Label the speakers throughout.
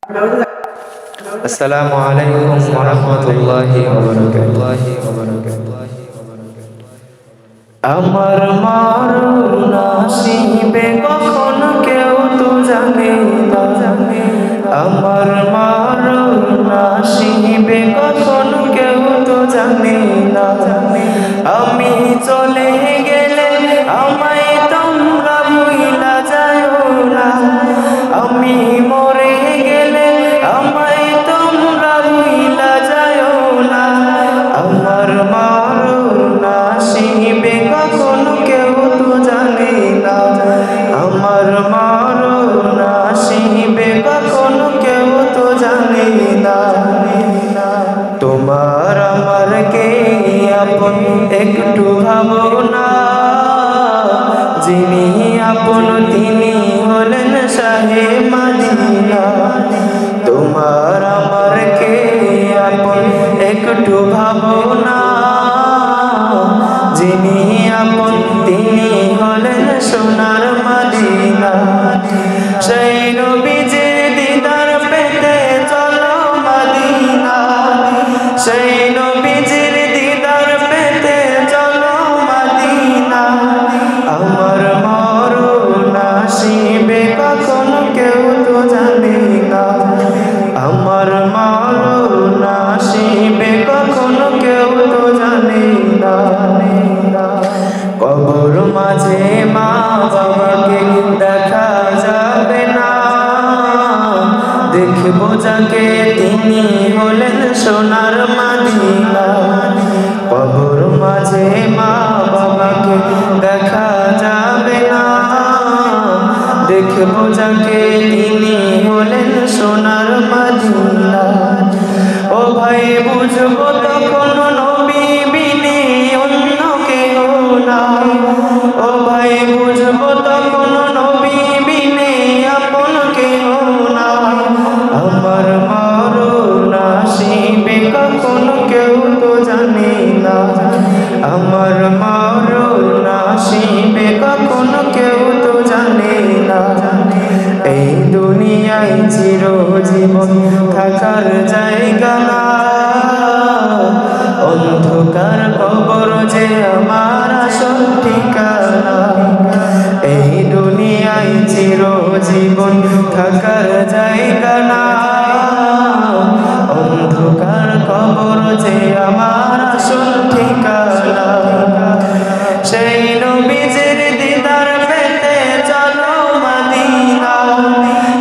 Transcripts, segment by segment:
Speaker 1: আসসালামু আলাইকুম ওয়া রাহমাতুল্লাহি ওয়া বারাকাতুহু। আমার মরণ আসিবে কখন কেউ তো জানে না, আমার মরণ আসিবে কখন কেউ তো জানে না। আমি চলে গেলে আমায় তোমরা ভুইলা যাও না, আমি মরে গেলে আমায় তোমরা ভুইলা যাও না। আমার মরণ আসিবে কখন কেউ তো জানে না, আমার মরণ আসিবে কখন কেউ তো জানে না। তোমার আমার কে আপন একটু ভাবনা, যিনি আপন তিনি হলেন শাহে মদিনা। তোমার আমার কে আপন একটু ভাবনা, যিনি আপন তিনি হলেন সোনার মদিনা। সেই নবীজির দিদার পেতে চলো মদিনা, সেই নবীজির দিদার পেতে চলো মদিনা। আমার মরণ আসিবে কখন কেউ তো জানে না, আমার মরণ আসিবে কখন কেউ তো জানে না। কবর মাঝে মা বাবাকে দেখা যাবে না, দেখবো যাকে তিনি হলেন সোনার মদিনা। কবর মাঝে মা বাবাকে দেখা যাবে না, দেখবো যাকে তিনি হলেন সোনার মদিনা। ও ভাই বুঝবো তখন নবী বিনে অন্য কেউ নাই, ও ভাই বুঝবো তখন নবী বিনে আপন কেউ নাই। আমার মরণ আসিবে কখন কেউ তো জানে না, আমার মরণ আসিবে কখন কেউ তো জানে না। এই দুনিয়ায় চিরজীবন থাকার জায়গা না, অন্ধকার কবর যে আমার আসল ঠিকানা। এই দুনিয়ায় চিরজীবন থাকার জায়গা না, অন্ধকার কবর যে আমার আসল ঠিকানা। সেই নবীজির দিদার পেতে চলো মদিনা,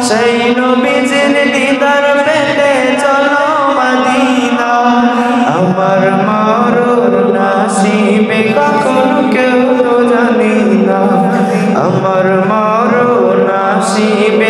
Speaker 1: সেই নবীজির দিদার পেতে চলো মদিনা। আমার মরণ আসিবে কখন কেউ তো জানে না, আমার মরণ আসিবে